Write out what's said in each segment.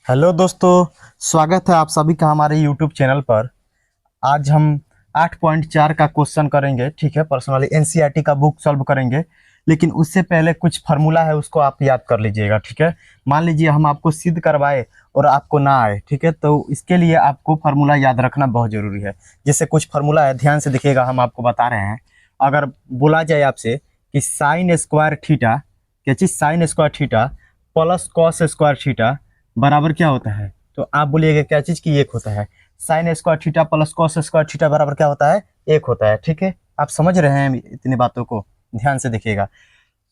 Hello दोस्तों, स्वागत है आप सभी का हमारे यूट्यूब चैनल पर। आज हम 8.4 का क्वेश्चन करेंगे। ठीक है, पर्सनली एनसीईआरटी का बुक सॉल्व करेंगे, लेकिन उससे पहले कुछ फार्मूला है उसको आप याद कर लीजिएगा। ठीक है, मान लीजिए हम आपको सिद्ध करवाए और आपको ना आए, ठीक है, तो इसके लिए आपको फार्मूला याद रखना बहुत ज़रूरी है। जैसे कुछ फार्मूला है, ध्यान से देखिएगा, हम आपको बता रहे हैं। अगर बोला जाए आपसे कि साइन स्क्वायर थीटा, क्या चीज़, sine square theta plus cos square theta बराबर क्या होता है, तो आप बोलिएगा क्या चीज़ की एक होता है। Sign square theta plus cos square theta बराबर क्या होता है, एक होता है। ठीक है, आप समझ रहे हैं इतनी बातों को, ध्यान से देखिएगा।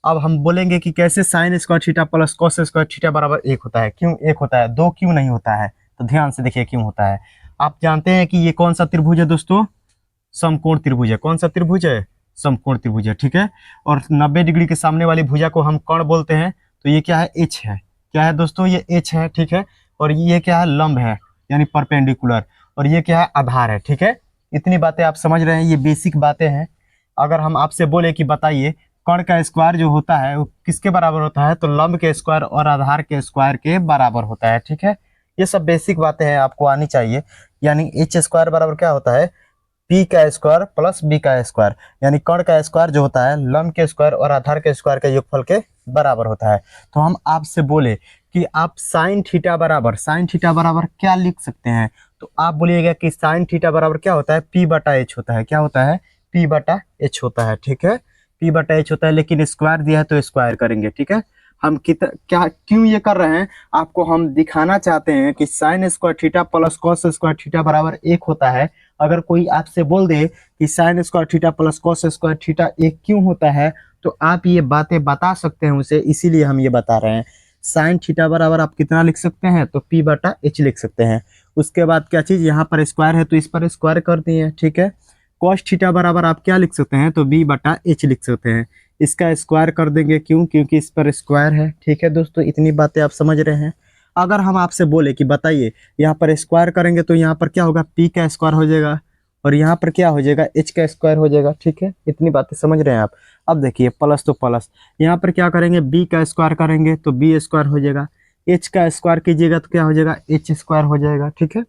अब हम बोलेंगे कि कैसे sign square theta plus cos square theta बराबर एक होता है, क्यों एक होता है, दो क्यों नहीं होता है, तो ध्यान से देखिए क्यों होता है। आप जानते हैं कि ये कौन सा त्रिभुज है दोस्तों, समकोण त्रिभुज है। कौन सा त्रिभुज है, समकोण त्रिभुज है। ठीक है, और 90 डिग्री के सामने वाली भुजा को हम कर्ण बोलते हैं। तो ये क्या है, एच है। क्या है दोस्तों, ये एच है। ठीक है, और ये क्या है, लंब है यानी परपेंडिकुलर, और ये क्या है, आधार है। ठीक है, इतनी बातें आप समझ रहे हैं, ये बेसिक बातें हैं। अगर हम आपसे बोले कि बताइए कर्ण का स्क्वायर जो होता है वो किसके बराबर होता है, तो लंब के स्क्वायर और आधार के स्क्वायर के बराबर होता है। ठीक है, ये सब बेसिक बातें हैं, आपको आनी चाहिए। यानी एच स्क्वायर बराबर क्या होता है, पी का स्क्वायर प्लस बी का स्क्वायर, यानी कर्ण का स्क्वायर जो होता है लंब के स्क्वायर और आधार के स्क्वायर के योगफल के बराबर होता है। तो हम आपसे बोले कि आप साइन थीटा बराबर क्या लिख सकते हैं, तो आप बोलिएगा कि साइन थीटा बराबर क्या होता है, पी बटा एच होता है। क्या होता है, पी बटा एच होता है। ठीक है, पी बटा एच होता है, लेकिन स्क्वायर दिया है तो स्क्वायर करेंगे। ठीक है, हम क्या क्यों ये कर रहे हैं, आपको हम दिखाना चाहते हैं कि sign square theta plus cos square theta बराबर एक होता है। अगर कोई आपसे बोल दे कि sign square theta plus cos square theta एक क्यों होता है, तो आप ये बातें बता सकते हैं उसे, इसीलिए हम ये बता रहे हैं। साइन थीटा बराबर आप कितना लिख सकते हैं, तो पी बटा एच लिख सकते हैं। उसके बाद क्या चीज, यहाँ पर स्क्वायर है तो इस पर स्क्वायर कर दिए। ठीक है, कॉस थीटा बराबर आप क्या लिख सकते हैं, तो बी बटा एच लिख सकते हैं। इसका स्क्वायर कर देंगे, क्यों, क्योंकि इस पर स्क्वायर है। ठीक है दोस्तों, इतनी बातें आप समझ रहे हैं। अगर हम आपसे बोले कि बताइए यहाँ पर स्क्वायर करेंगे तो यहाँ पर क्या होगा, पी का स्क्वायर हो जाएगा, और यहाँ पर क्या हो जाएगा, एच का स्क्वायर हो जाएगा। ठीक है, इतनी बातें समझ रहे हैं आप। अब देखिए प्लस तो प्लस, यहाँ पर क्या करेंगे, बी का स्क्वायर करेंगे तो बी स्क्वायर हो जाएगा, एच का स्क्वायर कीजिएगा तो क्या हो जाएगा, एच स्क्वायर हो जाएगा। ठीक है,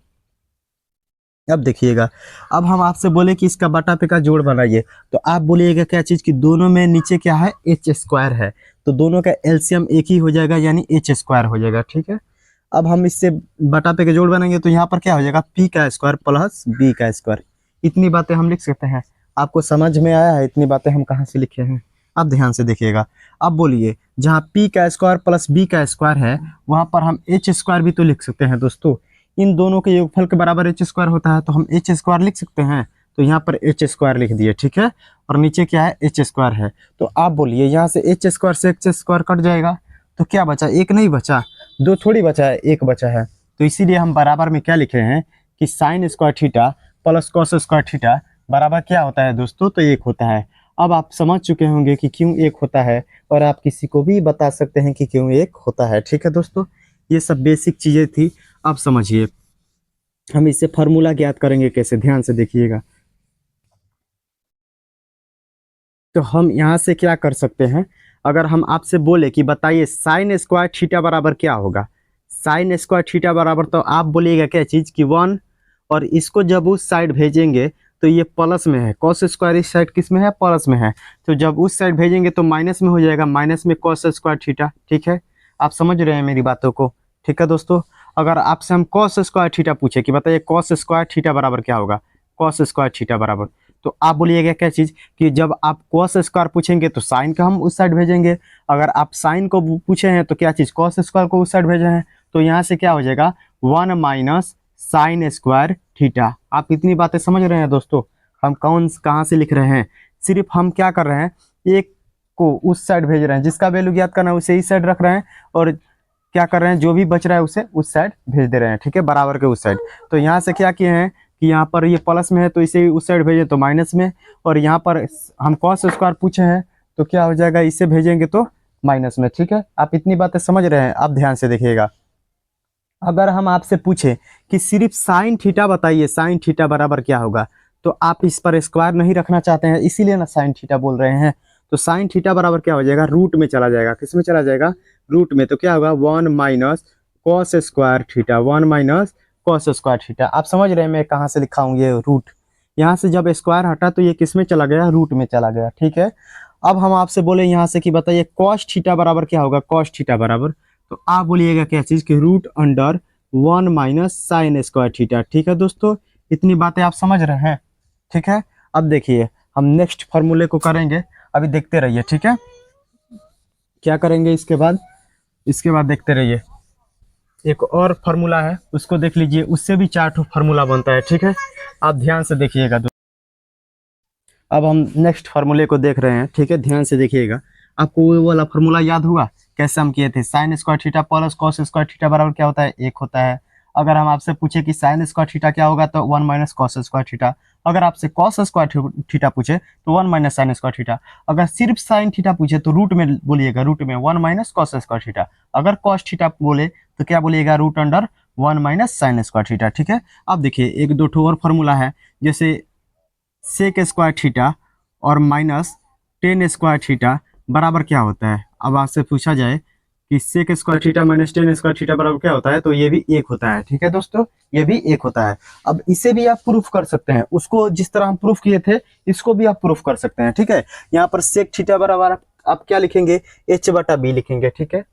अब देखिएगा, अब हम आपसे बोले कि इसका बटा पे का जोड़ बनाइए, तो आप बोलिएगा क्या चीज की, दोनों में नीचे क्या है, एच स्क्वायर है, तो दोनों का एलसीएम एक ही हो जाएगा, यानी एच स्क्वायर हो जाएगा। ठीक है, अब हम इससे बटा पे का जोड़ बनाएंगे तो यहाँ पर क्या हो जाएगा, पी का स्क्वायर प्लस बी का स्क्वायर। इतनी बातें हम लिख सकते हैं। आपको समझ में आया है इतनी बातें हम कहाँ से लिखे हैं, अब ध्यान से देखिएगा। अब बोलिए, जहाँ पी का स्क्वायर प्लस बी का स्क्वायर है वहां पर हम एच स्क्वायर भी तो लिख सकते हैं दोस्तों। इन दोनों के योगफल के बराबर एच स्क्वायर होता है, तो हम एच स्क्वायर लिख सकते हैं। तो यहाँ पर एच स्क्वायर लिख दिए। ठीक है, और नीचे क्या है, एच स्क्वायर है। तो आप बोलिए यहाँ से एच स्क्वायर से एच स्क्वायर कट जाएगा, तो क्या बचा, एक नहीं बचा, दो थोड़ी बचा है, एक बचा है। तो इसीलिए हम बराबर में क्या लिखे हैं कि sign square theta plus cos square theta बराबर क्या होता है दोस्तों, तो एक होता है। अब आप समझ चुके होंगे कि क्यों एक होता है, और आप किसी को भी बता सकते हैं कि क्यों एक होता है। ठीक है दोस्तों, ये सब बेसिक चीजें थी। अब समझिए हम इससे फार्मूला ज्ञात करेंगे कैसे, ध्यान से देखिएगा। तो हम यहाँ से क्या कर सकते हैं, अगर हम आपसे बोले कि बताइए साइन स्क्वायर थीटा बराबर क्या होगा, साइन स्क्वायर थीटा बराबर, तो आप बोलिएगा क्या चीज की 1, और इसको जब उस साइड भेजेंगे तो ये प्लस में है, कॉस स्क्वायर इस साइड किस में है, प्लस में है, तो जब उस साइड भेजेंगे तो माइनस में हो जाएगा, माइनस में कॉस स्क्वायर थीटा। ठीक है, आप समझ रहे हैं मेरी बातों को। ठीक है दोस्तों, अगर आपसे हम कॉस स्क्वायर थीटा पूछे कि बताइए कॉस स्क्वायर थीटा बराबर क्या होगा, कॉस स्क्वायर थीटा बराबर, तो आप बोलिएगा क्या चीज कि जब आप कॉस स्क्वायर पूछेंगे तो साइन का हम उस साइड भेजेंगे, अगर आप साइन को पूछे हैं तो क्या चीज, कॉस स्क्वायर को उस साइड भेजे हैं, तो यहाँ से क्या हो जाएगा, 1 माइनस साइन स्क्वायर थीटा। आप इतनी बातें समझ रहे हैं दोस्तों, हम कौन कहाँ से लिख रहे हैं, सिर्फ हम क्या कर रहे हैं, एक को उस साइड भेज रहे हैं, जिसका वैल्यू ज्ञात करना है उसे इस साइड रख रहे हैं, और क्या कर रहे हैं, जो भी बच रहा है उसे उस साइड भेज दे रहे हैं। ठीक है, बराबर के उस साइड। तो यहाँ से क्या किए हैं कि यहाँ पर ये प्लस में है तो इसे उस साइड भेजें तो माइनस में, और यहाँ पर हम कॉस स्क्वायर पूछे हैं तो क्या हो जाएगा, इसे भेजेंगे तो माइनस में। ठीक है, आप इतनी बातें समझ रहे हैं। अब ध्यान से देखिएगा, अगर हम आपसे पूछे कि सिर्फ साइन थीटा बताइए, साइन थीटा बराबर क्या होगा, तो आप इस पर स्क्वायर नहीं रखना चाहते हैं, इसीलिए ना साइन थीटा बोल रहे हैं। तो साइन थीटा बराबर क्या हो जाएगा, रूट में चला जाएगा, किस में चला जाएगा, रूट में। तो क्या होगा, 1 minus cos square theta, 1 minus cos square theta. आप समझ रहे हैं मैं कहाँ से लिखा हूँ, ये रूट यहाँ से जब स्क्वायर हटा तो ये किस में चला गया, रूट में चला गया। ठीक है, अब हम आपसे बोले यहाँ से कि बताइए कॉस थीटा बराबर क्या होगा, कॉस थीटा बराबर, तो आप बोलिएगा क्या चीज़ कि root under 1 minus sine square theta. ठीक है दोस्तों, इतनी बातें आप समझ रहे हैं। ठीक है, अब देखिए हम नेक्स्ट फॉर्मूले को करेंगे, अभी देखते रहिए। ठीक है, क्या करेंगे इसके बाद देखते रहिए। एक और फार्मूला है उसको देख लीजिए, उससे भी 4 फार्मूला बनता है। ठीक है, आप ध्यान से देखिएगा। अब हम नेक्स्ट फार्मूले को देख रहे हैं। ठीक है, ध्यान से देखिएगा। आपको वो वाला फार्मूला याद होगा कैसे हम किए थे, sign square theta plus cos square theta बराबर क्या होता है, 1 होता है। अगर हम आपसे पूछे कि साइन स्क्वायर थीटा क्या होगा तो 1 माइनस कॉस स्क्वायर थीटा। अगर आपसे कॉस स्क्वायर थीटा पूछे तो 1 माइनस साइन स्क्वायर थीटा। अगर सिर्फ साइन थीटा पूछे तो रूट में बोलिएगा, रूट में 1 माइनस कॉस स्क्वायर थीटा। अगर कॉस थीटा बोले तो क्या बोलिएगा, root under 1 minus sine square theta. ठीक है, अब देखिए एक दो ठो और फार्मूला है, जैसे सेक स्क्वायर थीटा और माइनस टेन स्क्वायर थीटा बराबर क्या होता है। अब आपसे पूछा जाए कि sec square theta minus tan square theta बराबर क्या होता है, तो ये भी 1 होता है। ठीक है दोस्तों, ये भी 1 होता है। अब इसे भी आप प्रूफ कर सकते हैं, उसको जिस तरह हम प्रूफ किए थे इसको भी आप प्रूफ कर सकते हैं। ठीक है, यहाँ पर सेक थीटा बराबर आप क्या लिखेंगे, एच बटा बी लिखेंगे। ठीक है,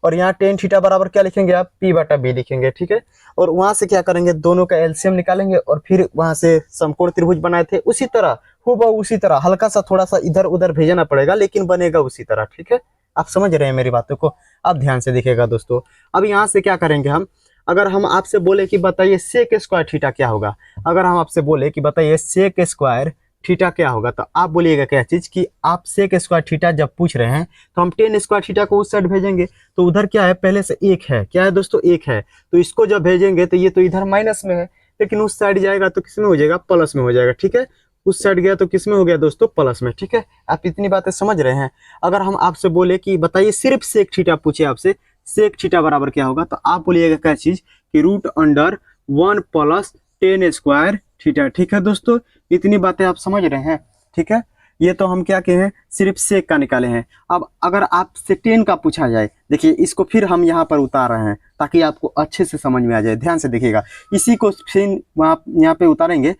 और यहाँ टेन थीटा बराबर क्या लिखेंगे, आप पी बटा बी लिखेंगे। ठीक है, और वहां से क्या करेंगे, दोनों का एलसीएम निकालेंगे और फिर वहां से समकोण त्रिभुज बनाए थे उसी तरह हूबहू उसी तरह, हल्का सा थोड़ा सा इधर उधर भेजना पड़ेगा लेकिन बनेगा उसी तरह। ठीक है, आप समझ रहे हैं मेरी बातों को। आप ध्यान से देखिएगा दोस्तों। अब यहाँ से क्या करेंगे हम, अगर हम आपसे बोले कि बताइए सेक स्क्वायर थीटा क्या होगा, अगर हम आपसे बोले कि बताइए सेक स्क्वायर थीटा क्या होगा, तो आप बोलिएगा क्या चीज कि आप सेक स्क्वायर थीटा जब पूछ रहे हैं तो हम टेन स्क्वायर थीटा को उस साइड भेजेंगे, तो उधर क्या है, पहले से 1 है, क्या है दोस्तों, 1 है। तो इसको जब भेजेंगे तो ये तो इधर माइनस में है, लेकिन उस साइड जाएगा तो किस में हो जाएगा, प्लस में हो जाएगा। ठीक है, उस साइड गया तो किस में हो गया दोस्तों, प्लस में। ठीक है, आप इतनी बातें समझ रहे हैं। अगर हम आपसे बोले कि बताइए सिर्फ सेक थीटा पूछे आपसे, सेक थीटा बराबर क्या होगा, तो आप बोलिएगा क्या चीज कि root under 1 plus tan square theta. ठीक है दोस्तों, इतनी बातें आप समझ रहे हैं। ठीक है, ये तो हम क्या कहे हैं, सिर्फ सेक का निकाले हैं। अब अगर आपसे 10 का पूछा जाए, देखिए इसको फिर हम यहाँ पर उतार रहे हैं ताकि आपको अच्छे से समझ में आ जाए। ध्यान से देखिएगा, इसी को फिर वहाँ यहाँ पे उतारेंगे,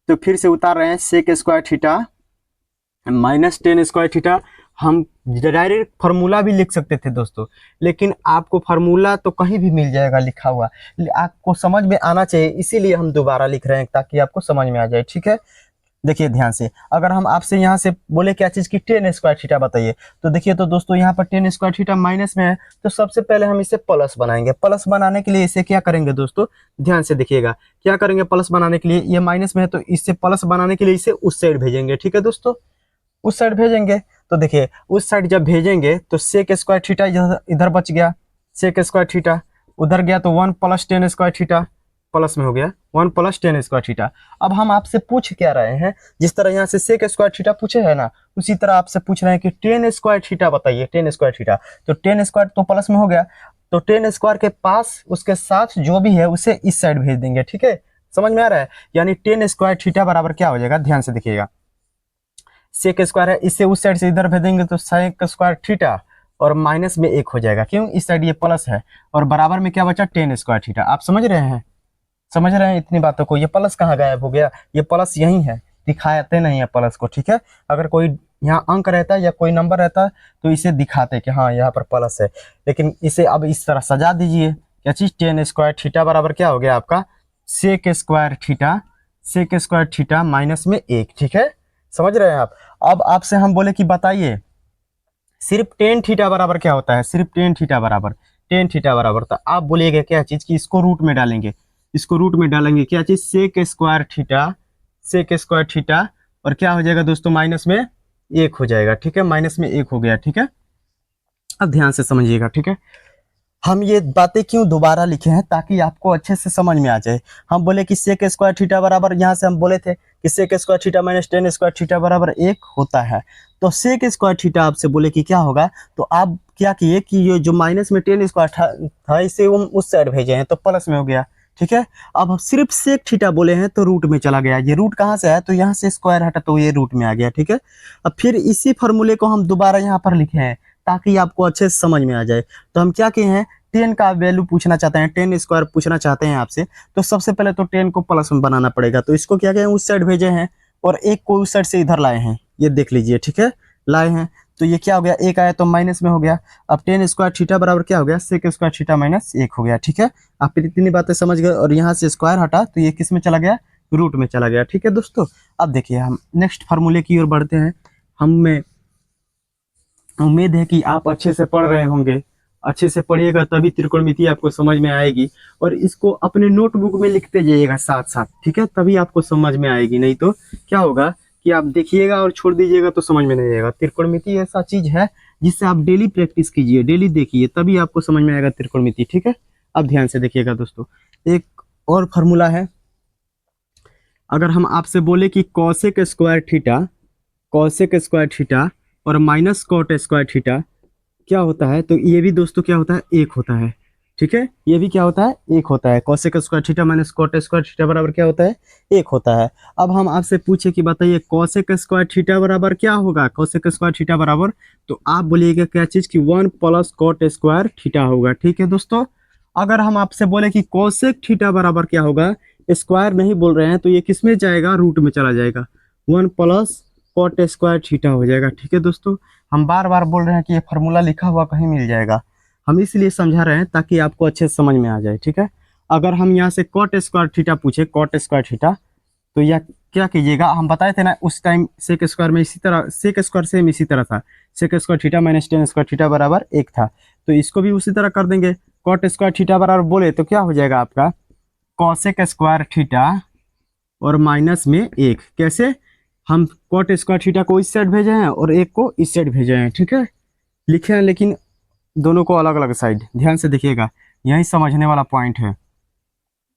तो फिर से उतार रहे हैं sec square theta minus tan square theta. हम डायरेक्ट फार्मूला भी लिख सकते थे दोस्तों, लेकिन आपको फार्मूला तो कहीं भी मिल जाएगा लिखा हुआ, आपको समझ में आना चाहिए, इसीलिए हम दोबारा लिख रहे हैं ताकि आपको समझ में आ जाए। ठीक है, देखिए ध्यान से, अगर हम आपसे यहाँ से बोले क्या चीज की टेन स्क्वायर थीटा बताइए, तो देखिए तो दोस्तों यहाँ पर टेन स्क्वायर थीटा माइनस में है, तो सबसे पहले हम इसे प्लस बनाएंगे। प्लस बनाने के लिए इसे क्या करेंगे दोस्तों, ध्यान से देखिएगा, क्या करेंगे प्लस बनाने के लिए, ये माइनस में है तो इससे प्लस बनाने के लिए इसे उस साइड भेजेंगे। ठीक है दोस्तों, उस साइड भेजेंगे, तो देखिए उस साइड जब भेजेंगे तो सेक स्क्वायर थीटा इधर बच गया, सेक स्क्वायर थीटा उधर गया तो 1 plus tan square theta plus में हो गया, 1 प्लस टेन स्क्वायर थीटा। अब हम आपसे पूछ क्या रहे हैं, जिस तरह यहाँ से सेक स्क्वायर थीटा पूछे है ना, उसी तरह आपसे पूछ रहे हैं कि टेन स्क्वायर थीटा बताइए, टेन स्क्वायर थीटा। तो टेन स्क्वायर तो प्लस में हो गया, तो टेन स्क्वायर के पास उसके साथ जो भी है उसे इस साइड भेज देंगे। ठीक है, समझ में आ रहा है, यानी टेन स्क्वायर थीटा बराबर क्या हो जाएगा, ध्यान से देखिएगा, सेक स्क्वायर है, इससे उस साइड से इधर भेजेंगे तो सेक स्क्वायर थीटा और माइनस में 1 हो जाएगा, क्यों, इस साइड ये प्लस है, और बराबर में क्या बचा, टेन स्क्वायर थीटा। आप समझ रहे हैं, समझ रहे हैं इतनी बातों को। ये प्लस कहाँ गायब हो गया, ये प्लस यहीं है, दिखाते नहीं है प्लस को। ठीक है, अगर कोई यहाँ अंक रहता है या कोई नंबर रहता है तो इसे दिखाते कि हाँ यहाँ पर प्लस है, लेकिन इसे अब इस तरह सजा दीजिए, क्या चीज, टेन स्क्वायर थीटा बराबर क्या हो गया आपका, sec square theta, sec square theta minus में 1। ठीक है, समझ रहे हैं आप। अब आपसे हम बोले कि बताइए सिर्फ टेन थीटा बराबर क्या होता है, सिर्फ टेन थीटा बराबर, टेन थीटा बराबर, तो आप बोलिएगा क्या चीज कि इसको रूट में डालेंगे, इसको रूट में डालेंगे, क्या चीज, sec square theta, sec square theta, और क्या हो जाएगा दोस्तों, माइनस में 1 हो जाएगा। ठीक है, माइनस में 1 हो गया। ठीक है, अब ध्यान से समझिएगा। ठीक है, हम ये बातें क्यों दोबारा लिखे हैं, ताकि आपको अच्छे से समझ में आ जाए। हम बोले कि सेक स्क्वायर थीटा बराबर, यहाँ से हम बोले थे कि sec square theta minus tan square theta बराबर 1 होता है, तो सेक स्क्वायर थीटा आपसे बोले कि क्या होगा, तो आप क्या किए कि ये जो माइनस में टेन स्क्वायर था इसे हम उस साइड भेजे हैं तो प्लस में हो गया। ठीक है, अब हम सिर्फ सेक थीटा बोले हैं तो रूट में चला गया, ये रूट कहाँ से आया, तो यहाँ से स्क्वायर हटा तो ये रूट में आ गया। ठीक है, अब फिर इसी फॉर्मूले को हम दोबारा यहाँ पर लिखे हैं ताकि आपको अच्छे से समझ में आ जाए। तो हम क्या किए हैं, टेन का वैल्यू पूछना चाहते हैं, 10 स्क्वायर पूछना चाहते हैं आपसे, तो सबसे पहले तो 10 को प्लस में बनाना पड़ेगा। तो इसको क्या किया उस साइड भेजे हैं और एक को उस साइड से इधर लाए हैं, ये देख लीजिए, ठीक है, लाए हैं। तो ये क्या हो गया, एक आया तो माइनस में हो गया। अब 10 स्क्वायर थीटा बराबर क्या हो गया, सेक स्क्वायर थीटा माइनस 1 हो गया, ठीक है। आप इतनी बातें समझ गए और यहाँ से स्क्वायर हटा तो ये किस में चला गया, रूट में चला गया, ठीक है दोस्तों। अब देखिए हम नेक्स्ट फार्मूले की ओर बढ़ते हैं। हमें उम्मीद है कि आप अच्छे से पढ़ रहे होंगे, अच्छे से पढ़िएगा तभी त्रिकोणमिति आपको समझ में आएगी, और इसको अपने नोटबुक में लिखते जाइएगा साथ साथ, ठीक है, तभी आपको समझ में आएगी। नहीं तो क्या होगा कि आप देखिएगा और छोड़ दीजिएगा तो समझ में नहीं आएगा। त्रिकोणमिति ऐसा चीज है जिससे आप डेली प्रैक्टिस कीजिए, डेली देखिए, तभी आपको समझ में आएगा त्रिकोणमिति, ठीक है। अब ध्यान से देखिएगा दोस्तों, एक और फार्मूला है। अगर हम आपसे बोले कि कॉसेक स्क्वायर थीटा और माइनस कॉट स्क्वायर थीटा क्या होता है, तो ये भी दोस्तों क्या होता है, एक होता है, ठीक है। ये भी क्या होता है, एक होता है। Cosec square theta minus cot square theta बराबर क्या होता है, एक होता है। अब हम आपसे पूछे कि बताइए कॉसेक स्क्वायर थीटा बराबर क्या होगा, कॉसेक स्क्वायर थीटा बराबर, तो आप बोलिएगा क्या चीज कि 1 प्लस कॉट स्क्वायर थीटा होगा, ठीक है दोस्तों। अगर हम आपसे बोले कि कॉसेक थीटा बराबर क्या होगा, स्क्वायर नहीं बोल रहे हैं तो ये किस में जाएगा, रूट में चला जाएगा, 1 प्लस कॉट स्क्वायर थीटा हो जाएगा, ठीक है दोस्तों। हम बार बार बोल रहे हैं कि ये फार्मूला लिखा हुआ कहीं मिल जाएगा, हम इसलिए समझा रहे हैं ताकि आपको अच्छे से समझ में आ जाए, ठीक है। अगर हम यहाँ से कॉट स्क्वायर थीटा पूछे, कॉट स्क्वायर थीटा, तो यह क्या कीजिएगा, हम बताए थे ना उस टाइम सेक स्क्वायर में इसी तरह, सेक स्क्वायर सेम इसी तरह था, sec square theta minus tan square theta बराबर 1 था, तो इसको भी उसी तरह कर देंगे। कॉट स्क्वायर थीटा बराबर बोले तो क्या हो जाएगा आपका, कॉसेक स्क्वायर थीटा और माइनस में 1, कैसे, हम कॉट स्क्वायर थीटा को इस साइड भेजे हैं और 1 को इस साइड भेजे हैं, ठीक है, लिखे हैं लेकिन दोनों को अलग अलग साइड। ध्यान से देखिएगा, यही समझने वाला पॉइंट है,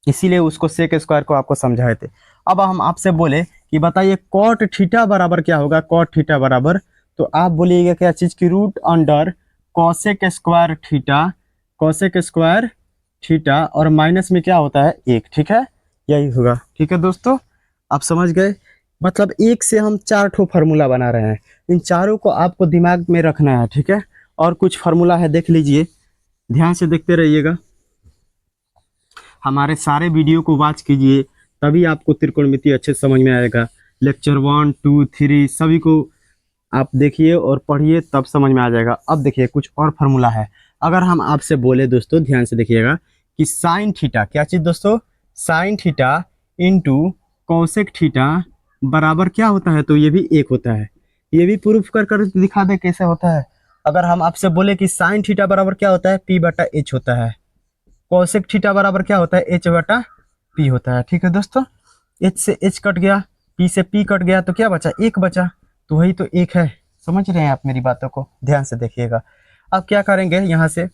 इसीलिए उसको सेक स्क्वायर को आपको समझाए थे। अब हम आपसे बोले कि बताइए कॉट थीटा बराबर क्या होगा, कॉट थीटा बराबर, तो आप बोलिएगा क्या चीज की, root under cosec square theta और माइनस में क्या होता है, 1, ठीक है, यही होगा, ठीक है दोस्तों। आप समझ गए, मतलब एक से हम 4 ठो फार्मूला बना रहे हैं, इन चारों को आपको दिमाग में रखना है, ठीक है। और कुछ फार्मूला है, देख लीजिए, ध्यान से देखते रहिएगा, हमारे सारे वीडियो को वॉच कीजिए तभी आपको त्रिकोणमिति अच्छे से समझ में आएगा। लेक्चर 1, 2, 3 सभी को आप देखिए और पढ़िए, तब समझ में आ जाएगा। अब देखिए कुछ और फार्मूला है। अगर हम आपसे बोले दोस्तों, ध्यान से देखिएगा, कि साइन थीटा, क्या चीज दोस्तों, sine theta into cosec theta बराबर क्या होता है, तो ये भी 1 होता है। ये भी प्रूफ कर कर दिखा दे कैसे होता है। अगर हम आपसे बोले कि साइन थीटा बराबर क्या होता है, P बटा H होता है, कॉसेक थीटा बराबर क्या होता है, H बटा P होता है, ठीक है दोस्तों। H से H कट गया, P से P कट गया, तो क्या बचा, 1 बचा, तो वही तो 1 है। समझ रहे हैं आप मेरी बातों को, ध्यान से देखिएगा। अब क्या करेंगे, यहाँ से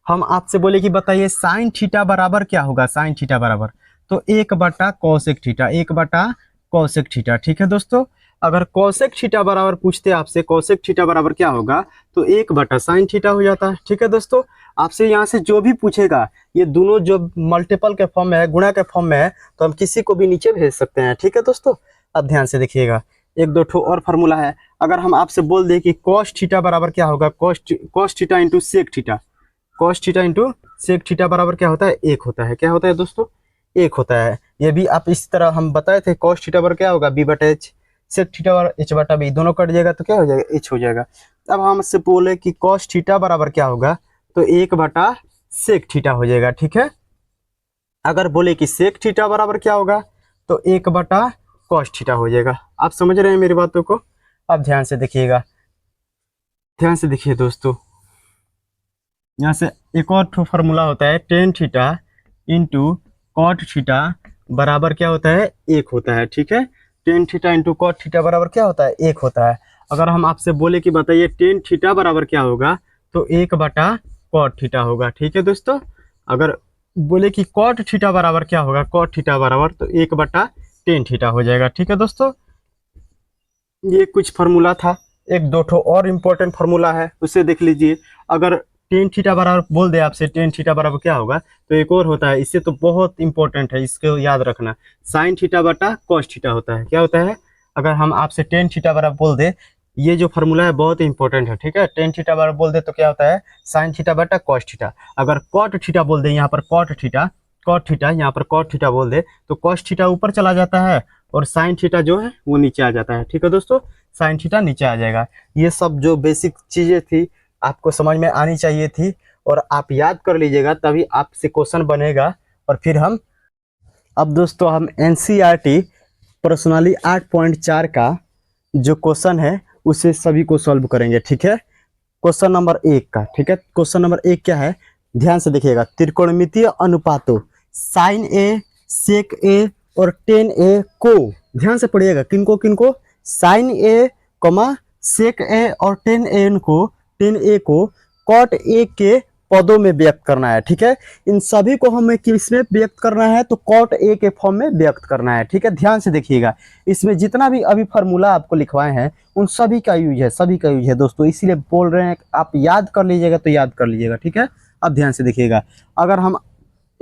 हम आपसे बोले कि बताइए साइन थीटा बराबर क्या होगा, साइन थीटा बराबर, तो 1 बटा कॉसेक थीटा, 1 बटा कॉसेक थीटा, ठीक है दोस्तों। अगर कॉसेक थीटा बराबर पूछते आपसे, कॉसेक थीटा बराबर क्या होगा, तो 1 बटा साइन थीटा हो जाता है, ठीक है दोस्तों। आपसे यहाँ से जो भी पूछेगा, ये दोनों जो मल्टीपल के फॉर्म में है, गुणा के फॉर्म में है, तो हम किसी को भी नीचे भेज सकते हैं, ठीक है दोस्तों। अब ध्यान से देखिएगा, एक दो ठो और फार्मूला है। अगर हम आपसे बोल दें कि कॉस थीटा बराबर क्या होगा, cos theta into sec theta, cos theta into sec theta बराबर क्या होता है, 1 होता है, क्या होता है दोस्तों, 1 होता है। ये भी आप इस तरह हम बताए थे, कॉस थीटा बराबर क्या होगा, बी बटा एच, सेक थीटा बराबर एच बटा बी, दोनों कट जाएगा तो क्या हो जाएगा, एच हो जाएगा। अब हम इससे बोले कि कॉस थीटा बराबर क्या होगा, तो 1 बटा सेक थीटा हो जाएगा, ठीक है। अगर बोले कि सेक थीटा बराबर क्या होगा, तो 1 बटा कॉस थीटा हो जाएगा। आप समझ रहे हैं मेरी बातों को। अब ध्यान से देखिएगा, ध्यान से देखिए दोस्तों, यहाँ से एक और फार्मूला होता है, tan theta into cot theta बराबर क्या होता है, 1 होता है, ठीक है। Tan theta into cot theta बराबर क्या होता है, 1 होता है। अगर हम आपसे बोले कि बताइए टेन थीटा बराबर क्या होगा, तो 1 बटा कॉट थीटा होगा, ठीक है दोस्तों। अगर बोले कि कॉट थीटा बराबर क्या होगा, कॉट थीटा बराबर, तो 1 बटा टेन थीटा हो जाएगा, ठीक है दोस्तों। ये कुछ फार्मूला था, एक दो ठो और इम्पोर्टेंट फार्मूला है, उसे देख लीजिए। अगर टेन थीटा बराबर बोल दे आपसे, टेन थीटा बराबर क्या होगा, तो एक और होता है, इससे तो बहुत इंपॉर्टेंट है, इसको याद रखना, साइन थीटा बटा कॉस थीटा होता है, क्या होता है। अगर हम आपसे टेन थीटा बराबर बोल दे, ये जो फार्मूला है बहुत इंपॉर्टेंट है, ठीक है। टेन थीटा बराबर बोल दे तो क्या होता है, साइन थीटा बटा कॉस थीटा। अगर कॉट थीटा बोल दे यहाँ पर कॉट थीटा यहाँ पर कॉट थीटा बोल दे तो कॉस थीटा ऊपर चला जाता है और साइन थीटा जो है वो नीचे आ जाता है, ठीक है दोस्तों। साइन थीटा नीचे आ जाएगा। ये सब जो बेसिक चीजें थी आपको समझ में आनी चाहिए थी और आप याद कर लीजिएगा, तभी आपसे क्वेश्चन बनेगा। और फिर हम अब दोस्तों हम एनसीईआरटी पर्सनली 8.4 का जो क्वेश्चन है उसे सभी को सॉल्व करेंगे, ठीक है। क्वेश्चन नंबर 1 का, ठीक है। क्वेश्चन नंबर 1 क्या है, ध्यान से देखिएगा। त्रिकोणमितीय अनुपातों साइन ए, सेक ए और टेन ए को, ध्यान से पढ़िएगा, किनको किनको, साइन ए कॉमा सेक ए और टेन ए को कॉट ए के पदों में व्यक्त करना है, ठीक है। इन सभी को हमें किस में व्यक्त करना है, तो कॉट ए के फॉर्म में व्यक्त करना है, ठीक है। ध्यान से देखिएगा, इसमें जितना भी अभी फार्मूला आपको लिखवाए हैं उन सभी का यूज है दोस्तों, इसीलिए बोल रहे हैं आप याद कर लीजिएगा तो याद कर लीजिएगा, ठीक है। अब ध्यान से देखिएगा, अगर हम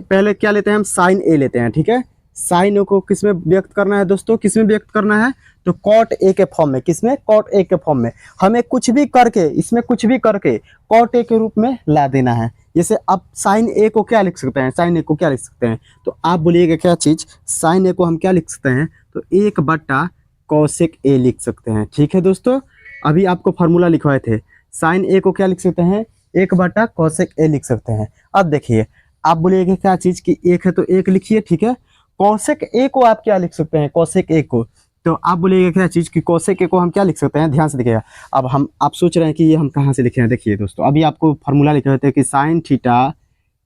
पहले क्या लेते हैं, हम साइन ए लेते हैं, ठीक है। साइन ए को किस में व्यक्त करना है दोस्तों, किस में व्यक्त करना है, तो कॉट ए के फॉर्म में। किस में, कॉट ए के फॉर्म में। हमें कुछ भी करके, इसमें कुछ भी करके कॉट ए के रूप में ला देना है। जैसे अब साइन ए को क्या लिख सकते हैं, साइन ए को क्या लिख सकते हैं, तो आप बोलिएगा क्या चीज, साइन ए को हम क्या लिख सकते हैं, तो 1/cos कॉसेक ए लिख सकते हैं, ठीक है दोस्तों। अभी आपको फार्मूला लिखवाए थे, साइन ए को क्या लिख सकते हैं, 1/cos कॉसेक ए लिख सकते हैं। अब देखिए, आप बोलिएगा क्या चीज की, एक है तो एक लिखिए, ठीक है। कॉसेक ए को आप क्या लिख सकते हैं, कॉसेक ए को, तो आप बोलिएगा क्या चीज की कॉसेक ए को हम क्या लिख सकते हैं, ध्यान से देखिएगा। अब आप सोच रहे हैं कि ये हम कहाँ से लिखे हैं, देखिए दोस्तों, अभी आपको फार्मूला लिखे होते हैं कि sine theta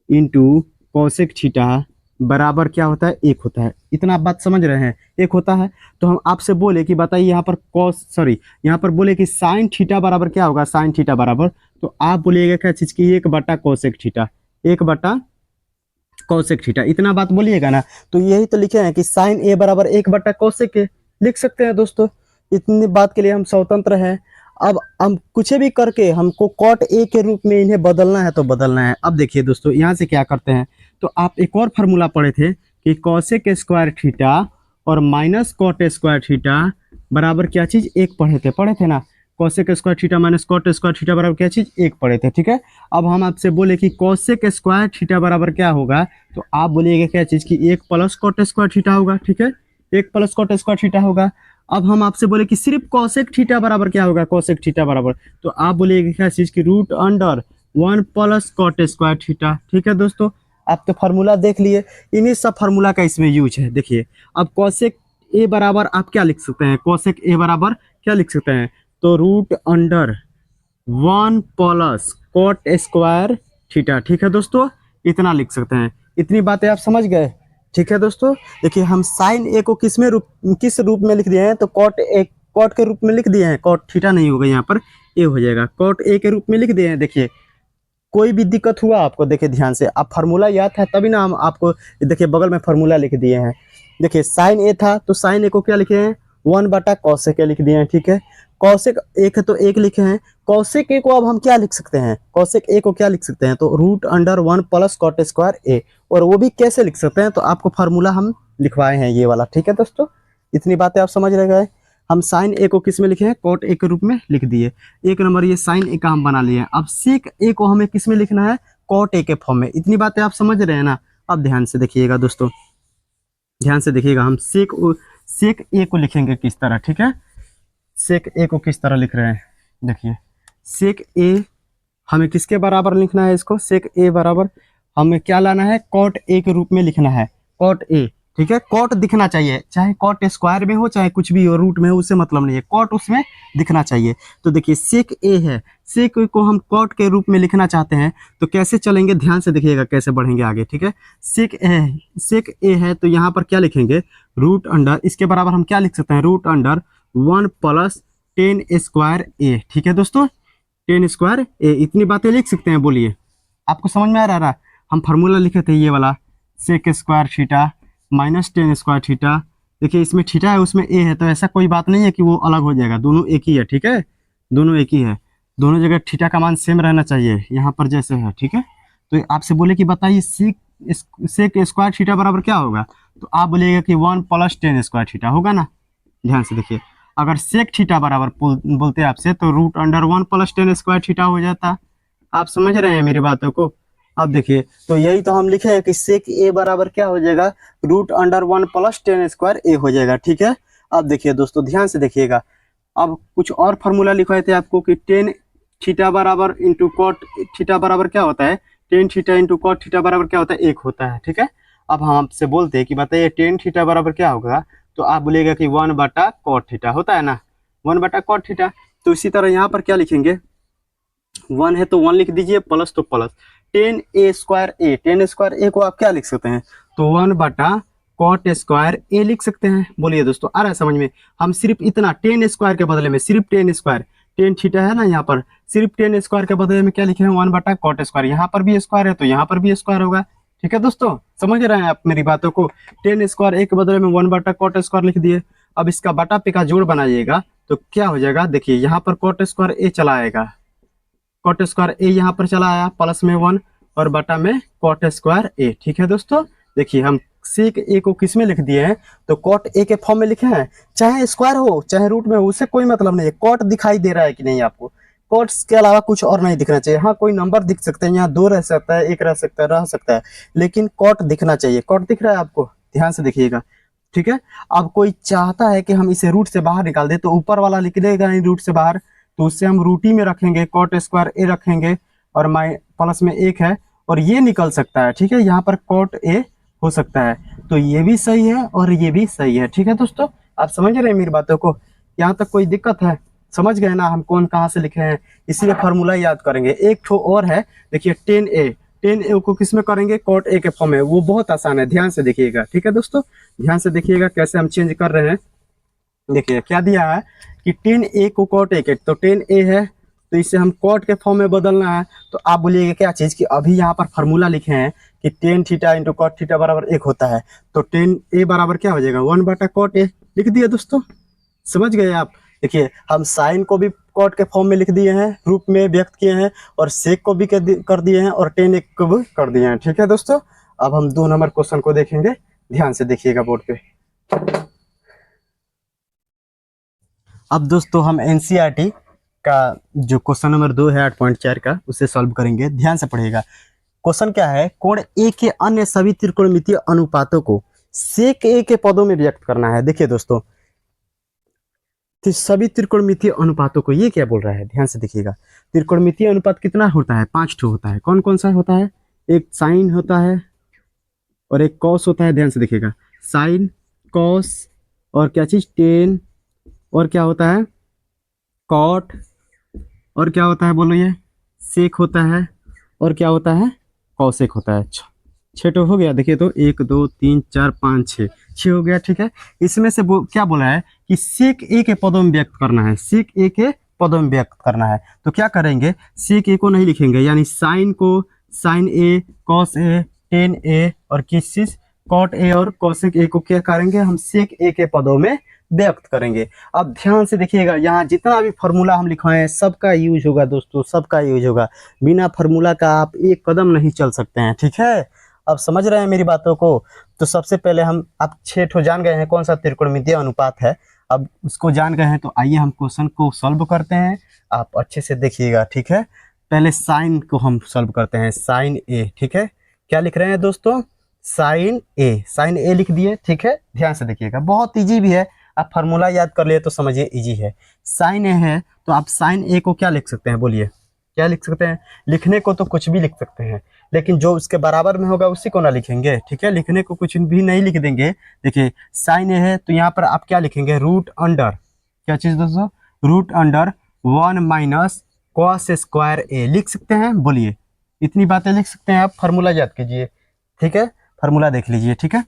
into cosec theta बराबर क्या होता है, एक होता है। इतना आप बात समझ रहे हैं, एक होता है। तो हम आपसे बोले कि बताइए यहाँ पर यहाँ पर बोले कि साइन थीटा बराबर क्या होगा, साइन थीटा बराबर, तो आप बोलिएगा क्या चीज की, 1/cosec थीटा, 1/cosec थीटा, इतना बात बोलिएगा ना। तो यही तो लिखे हैं कि साइन ए बराबर 1/cosec ए, लिख सकते हैं दोस्तों। इतनी बात के लिए हम स्वतंत्र हैं। अब हम कुछ भी करके हमको कॉट ए के रूप में इन्हें बदलना है तो बदलना है। अब देखिए दोस्तों, यहाँ से क्या करते हैं, तो आप एक और फार्मूला पढ़े थे कि कॉसेक स्क्वायर थीटा और माइनस कॉट स्क्वायर थीटा बराबर क्या चीज, एक पढ़े थे ना। Cosec square theta minus cot square theta बराबर क्या चीज, एक पढ़े थे, ठीक है। अब हम आपसे बोले कि कॉसेक स्क्वायर थीटा बराबर क्या होगा, तो आप बोलिएगा क्या चीज की, 1 + कॉट स्क्वायर थीटा होगा, ठीक है। 1 + कॉट स्क्वायर थीटा होगा। अब हम आपसे बोले कि सिर्फ कॉसेक थीटा बराबर क्या होगा, कॉसेक थीटा बराबर, तो आप बोलिएगा क्या चीज की, √1 + कॉट स्क्वायर थीटा, ठीक है दोस्तों। आप तो फार्मूला देख लिए, इन्हीं सब फार्मूला का इसमें यूज है। देखिए, अब कॉसेक ए बराबर आप क्या लिख सकते हैं, कॉसेक ए बराबर क्या लिख सकते हैं, तो √1 + कॉट स्क्वायर थीटा, ठीक है दोस्तों, इतना लिख सकते हैं। इतनी बातें आप समझ गए, ठीक है दोस्तों। देखिए, हम साइन ए को किस रूप में लिख दिए हैं, तो कॉट के रूप में लिख दिए हैं। कॉट थीटा नहीं होगा यहाँ पर, ए हो जाएगा, कॉट ए के रूप में लिख दिए हैं। देखिए, कोई भी दिक्कत हुआ आपको, देखिए ध्यान से, आप फार्मूला याद है तभी ना हम आपको, देखिए बगल में फार्मूला लिख दिए हैं। देखिए, साइन ए था तो साइन ए को क्या लिखे हैं, 1/cosec ए लिख दिए हैं, ठीक है। कॉसेक एक है तो एक लिखे हैं। कॉसेक ए को अब हम क्या लिख सकते हैं, कॉसेक ए को क्या लिख सकते हैं, तो √1 + कॉट स्क्वायर ए, और वो भी कैसे लिख सकते हैं, तो आपको फार्मूला हम लिखवाए हैं ये वाला, ठीक है दोस्तों। इतनी बातें आप समझ रह गए। हम साइन ए को किस में लिखे हैं, कॉट ए के रूप में लिख दिए। एक नंबर ये साइन ए का हम बना लिए हैं। अब सेक ए को हमें किस में लिखना है, कॉट ए के फॉर्म में। इतनी बातें आप समझ रहे हैं ना। अब ध्यान से देखिएगा दोस्तों, ध्यान से देखिएगा, हम सेक ए को लिखेंगे किस तरह, ठीक है। सेक ए को किस तरह लिख रहे हैं, देखिए, सेक ए हमें किसके बराबर लिखना है, इसको सेक ए बराबर हमें क्या लाना है, कॉट ए के रूप में लिखना है, कॉट ए, ठीक है। कॉट दिखना चाहिए, चाहे कॉट स्क्वायर में हो चाहे कुछ भी हो, रूट में हो, उससे मतलब नहीं है, कॉट उसमें दिखना चाहिए। तो देखिए, सेक ए है, सेक ए को हम कॉट के रूप में लिखना चाहते हैं तो कैसे चलेंगे, ध्यान से देखिएगा कैसे बढ़ेंगे आगे, ठीक है। सेक ए है तो यहाँ पर क्या लिखेंगे, इसके बराबर हम क्या लिख सकते हैं, √1 + tan स्क्वायर ए, ठीक है दोस्तों, tan स्क्वायर ए। इतनी बातें लिख सकते हैं, बोलिए आपको समझ में आ रहा है। हम फार्मूला लिखे थे ये वाला, sec square theta minus tan square theta. देखिए, इसमें थीटा है उसमें ए है, तो ऐसा कोई बात नहीं है कि वो अलग हो जाएगा, दोनों एक ही है, ठीक है, दोनों एक ही है, दोनों जगह थीटा का मान सेम रहना चाहिए, यहाँ पर जैसे है, ठीक है। तो आपसे बोले कि बताइए सेक स्क्वायर थीटा बराबर क्या होगा, तो आप बोलिएगा कि 1 + tan स्क्वायर थीटा होगा ना। ध्यान से देखिए, अगर सेक थीटा बराबर बोलते हैं आपसे तो root under 1 plus tan square theta हो जाता। आप समझ रहे हैं मेरी बातों को। अब देखिए, तो यही तो हम लिखे हैं कि सेक ए बराबर क्या हो जाएगा, root under 1 plus tan square A हो जाएगा। ठीक है, अब देखिए दोस्तों ध्यान से देखिएगा, अब कुछ और फार्मूला लिखवाए थे आपको कि टेन थीटा बराबर इंटू कॉट थीटा बराबर क्या होता है, tan theta into cot theta बराबर क्या होता है, एक होता है। ठीक है, अब हम आपसे बोलते हैं कि बताइए टेन थीटा बराबर क्या होगा, तो आप बोलेगा कि 1/cot थीटा होता है ना, 1/cot थीटा। तो इसी तरह यहाँ पर क्या लिखेंगे, 1 है तो 1 लिख दीजिए, प्लस तो प्लस टेन ए स्क्वायर ए, टेन स्क्वायर ए को आप क्या लिख सकते हैं, तो 1/cot स्क्वायर ए लिख सकते हैं। बोलिए दोस्तों आ रहा है समझ में। हम सिर्फ इतना टेन स्क्वायर के बदले में सिर्फ टेन स्क्वायर, टेन थीटा है ना यहाँ पर, सिर्फ टेन स्क्वायर के बदले में क्या लिखे हैं, 1/cot स्क्वायर। यहाँ पर भी स्क्वायर है तो यहाँ पर भी स्क्वायर होगा। ठीक है दोस्तों, समझ रहे हैं आप मेरी बातों को। टेन स्क्वायर ए के बदले में 1/cot स्क्वायर लिख दिए। अब इसका बटा पे का जोड़ बनाइएगा तो क्या हो जाएगा, देखिए यहाँ पर cot स्क्वायर ए चला आएगा, कॉट स्क्वायर ए यहाँ पर चला आया, प्लस में 1 और बटा में कॉट स्क्वायर ए। ठीक है दोस्तों, देखिए हम सेक ए को किस में लिख दिए हैं, तो कॉट ए के फॉर्म में लिखे हैं, चाहे स्क्वायर हो चाहे रूट में हो उससे कोई मतलब नहीं है। कॉट दिखाई दे रहा है कि नहीं आपको, कॉट्स के अलावा कुछ और नहीं दिखना चाहिए। हाँ कोई नंबर दिख सकते हैं, यहाँ 2 रह सकता है, 1 रह सकता है, लेकिन कॉट दिखना चाहिए। कॉट दिख रहा है आपको, ध्यान से देखिएगा। ठीक है, अब कोई चाहता है कि हम इसे रूट से बाहर निकाल दे, तो ऊपर वाला लिख देगा नहीं रूट से बाहर, तो उससे हम रूट ही में रखेंगे, कॉट स्क्वायर ए रखेंगे और माइ प्लस में 1 है और ये निकल सकता है। ठीक है, यहाँ पर कॉट ए हो सकता है, तो ये भी सही है और ये भी सही है। ठीक है दोस्तों, आप समझ रहे हैं मेरी बातों को, यहाँ तक कोई दिक्कत है, समझ गए ना हम कौन कहाँ से लिखे हैं। इसीलिए फार्मूला याद करेंगे। एक ठो और है, देखिए टेन ए को किस में करेंगे, कॉट ए के फॉर्म में, वो बहुत आसान है, ध्यान से देखिएगा। ठीक है दोस्तों, ध्यान से देखिएगा कैसे हम चेंज कर रहे हैं। देखिए क्या दिया है कि टेन ए को कॉट ए के, तो टेन ए है तो इसे हम कॉट के फॉर्म में बदलना है। तो आप बोलिएगा क्या चीज कि अभी यहाँ पर फार्मूला लिखे हैं कि tan theta into cot theta बराबर 1 होता है, तो टेन ए बराबर क्या हो जाएगा, 1/cot ए लिख दिया दोस्तों। समझ गए आप। देखिए हम साइन को भी कॉट के फॉर्म में लिख दिए हैं, रूप में व्यक्त किए हैं, और सेक को भी कर दिए हैं, और टेन ए को भी कर दिए हैं। ठीक है दोस्तों, अब हम 2 नंबर क्वेश्चन को देखेंगे, ध्यान से देखिएगा बोर्ड पे। अब दोस्तों हम एनसीईआरटी का जो क्वेश्चन नंबर 2 है 8.4 का, उसे सॉल्व करेंगे, ध्यान से पढ़िएगा। क्वेश्चन क्या है, कोण ए के अन्य सभी त्रिकोणमितीय अनुपातों को सेक ए के पदों में व्यक्त करना है। देखिए दोस्तों, तो सभी त्रिकोणमितीय अनुपातों को, ये क्या बोल रहा है, ध्यान से देखिएगा। त्रिकोणमितीय अनुपात कितना होता है, 5 ठो होता है। कौन कौन सा होता है, एक साइन होता है और एक कॉस होता है। ध्यान से देखिएगा, साइन, कॉस और क्या चीज, टेन, और क्या होता है, कॉट, और क्या होता है बोलो, ये सेक होता है, और क्या होता है, कॉसेक होता है। 6 तो हो गया। देखिए तो 1 2 3 4 5 6 हो गया। ठीक है, इसमें से क्या बोला है कि सेक ए के पदों में व्यक्त करना है, सेक ए के पदों में व्यक्त करना है। तो क्या करेंगे, सेक ए को नहीं लिखेंगे, यानी साइन को sign A, cos A, ten ए, और किस चीज कॉट ए और कॉसेक ए को क्या करेंगे, हम सेक ए के पदों में व्यक्त करेंगे। अब ध्यान से देखिएगा, यहाँ जितना भी फार्मूला हम लिखवाए हैं सबका यूज होगा दोस्तों, सबका यूज होगा। बिना फार्मूला का आप एक कदम नहीं चल सकते हैं। ठीक है, अब समझ रहे हैं मेरी बातों को। तो सबसे पहले हम, आप 6 ठो जान गए हैं कौन सा त्रिकोणमितीय अनुपात है, अब उसको जान गए हैं तो आइए हम क्वेश्चन को सॉल्व करते हैं। आप अच्छे से देखिएगा। ठीक है, पहले साइन को हम सॉल्व करते हैं, साइन ए। ठीक है, क्या लिख रहे हैं दोस्तों, साइन ए, साइन ए लिख दिए। ठीक है, ध्यान से देखिएगा, बहुत ईजी भी है, आप फार्मूला याद कर लिए तो समझिए इजी है। साइन ए है तो आप साइन ए को क्या लिख सकते हैं, बोलिए क्या लिख सकते हैं। लिखने को तो कुछ भी लिख सकते हैं, लेकिन जो उसके बराबर में होगा उसी को ना लिखेंगे। ठीक है, लिखने को कुछ भी नहीं लिख देंगे। देखिए साइन ए है तो यहाँ पर आप क्या लिखेंगे, रूट अंडर, क्या चीज दोस्तों, root under 1 minus cos square A लिख सकते हैं। बोलिए इतनी बातें लिख सकते हैं आप, फार्मूला याद कीजिए। ठीक है, फार्मूला देख लीजिए। ठीक है,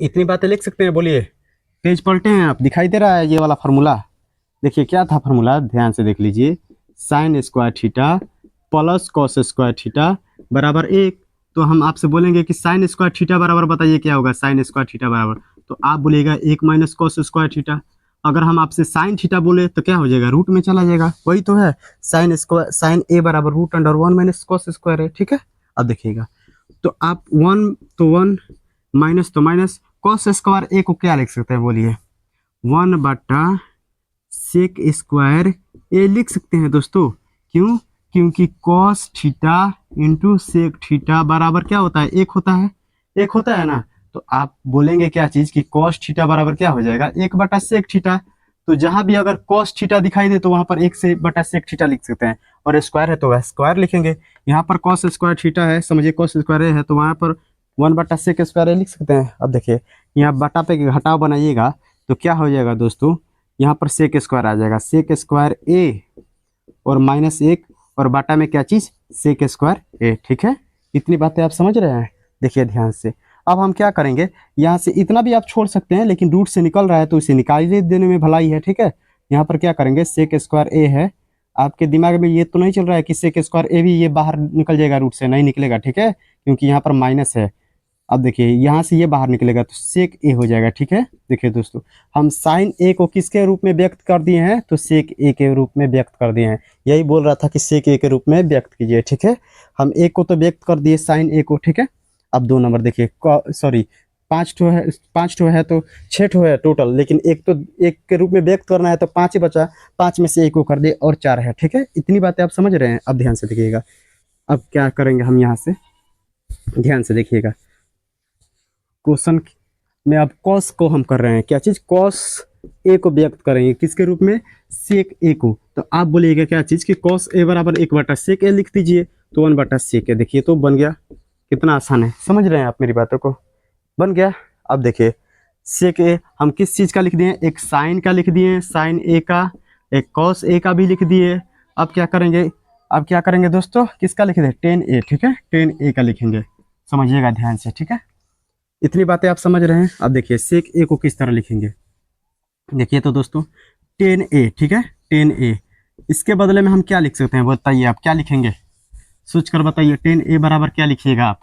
इतनी बातें लिख सकते हैं। बोलिए पेज पलटे हैं आप, दिखाई दे रहा है ये वाला फार्मूला। देखिए क्या था फार्मूला, ध्यान से देख लीजिए, sign square theta plus cos square theta बराबर 1। तो हम आपसे बोलेंगे कि साइन स्क्वायर थीटा बराबर बताइए क्या होगा, साइन स्क्वायर थीटा बराबर, तो आप बोलिएगा 1 माइनस कॉस स्क्वायर थीटा। अगर हम आपसे साइन थीटा बोले तो क्या हो जाएगा, रूट में चला जाएगा, वही तो है। साइन स्क्वायर, साइन ए बराबर root under 1 minus cos square है। ठीक है, अब देखिएगा, तो आप 1 तो 1 माइनस तो माइनस, कॉस स्क्वायर ए को क्या लिख सकते हैं, बोलिए 1/√1 सेक स्क्वायर ए लिख सकते हैं दोस्तों। क्यों? क्योंकि cos theta into sec theta बराबर क्या होता है? एक होता है, एक होता है ना। तो आप बोलेंगे क्या चीज कि कॉस थीटा बराबर क्या हो जाएगा? एक बटा सेक थीटा। तो जहां भी अगर कॉस थीटा दिखाई दे तो वहां पर एक से बटा सेक थीटा लिख सकते हैं, और स्क्वायर है तो वह स्क्वायर लिखेंगे। यहाँ पर कॉस स्क्वायर थीटा है, समझिए कॉस स्क्वायर ए है, तो वहां पर 1 बटा सेक स्क्वायर ए लिख सकते हैं। अब देखिए यहाँ बटा पे घटाव बनाइएगा तो क्या हो जाएगा दोस्तों? यहाँ पर सेक स्क्वायर आ जाएगा, सेक स्क्वायर ए और माइनस एक, और बाटा में क्या चीज? सेक स्क्वायर ए। ठीक है, इतनी बातें आप समझ रहे हैं? देखिए ध्यान से। अब हम क्या करेंगे, यहाँ से इतना भी आप छोड़ सकते हैं, लेकिन रूट से निकल रहा है तो इसे निकाल ही देने में भलाई है। ठीक है, यहाँ पर क्या करेंगे, सेक स्क्वायर ए है। आपके दिमाग में ये तो नहीं चल रहा है कि सेक स्क्वायर ए भी ये बाहर निकल जाएगा? रूट से नहीं निकलेगा, ठीक है, क्योंकि यहाँ पर माइनस है। अब देखिए यहाँ से ये बाहर निकलेगा तो सेक ए हो जाएगा। ठीक है, देखिए दोस्तों, हम साइन ए को किसके रूप में व्यक्त कर दिए हैं? तो सेक ए के रूप में व्यक्त कर दिए हैं। यही बोल रहा था कि सेक ए के रूप में व्यक्त कीजिए। ठीक है, हम ए को तो व्यक्त कर दिए, साइन ए को। ठीक है, अब 2 नंबर देखिए, सॉरी 5 ठो है तो 6 ठो है टोटल, लेकिन एक तो एक के रूप में व्यक्त करना है तो 5 ही बचा, 5 में से एक को कर दिए और 4 है। ठीक है, इतनी बातें आप समझ रहे हैं? अब ध्यान से देखिएगा, अब क्या करेंगे हम यहाँ से, ध्यान से देखिएगा। क्वेश्चन में अब कॉस को हम कर रहे हैं, क्या चीज? कॉस ए को व्यक्त करेंगे किसके रूप में? सेक ए को। तो आप बोलिएगा क्या चीज कि कॉस ए बराबर 1/सेक ए लिख दीजिए, तो 1/सेक ए। देखिए तो बन गया, कितना आसान है, समझ रहे हैं आप मेरी बातों को? बन गया। अब देखिए सेक ए हम किस चीज का लिख दिए? एक साइन का लिख दिए, साइन ए का, एक कॉस ए का भी लिख दिए। अब क्या करेंगे, अब क्या करेंगे दोस्तों? किसका लिख दे? टेन ए। ठीक है, टेन ए का लिखेंगे, समझिएगा ध्यान से। ठीक है, इतनी बातें आप समझ रहे हैं? अब देखिए सेक ए को किस तरह लिखेंगे, देखिए तो दोस्तों, टेन ए। ठीक है, टेन ए, इसके बदले में हम क्या लिख सकते हैं? बताइए आप क्या लिखेंगे, सोच कर बताइए। टेन ए बराबर क्या लिखिएगा आप?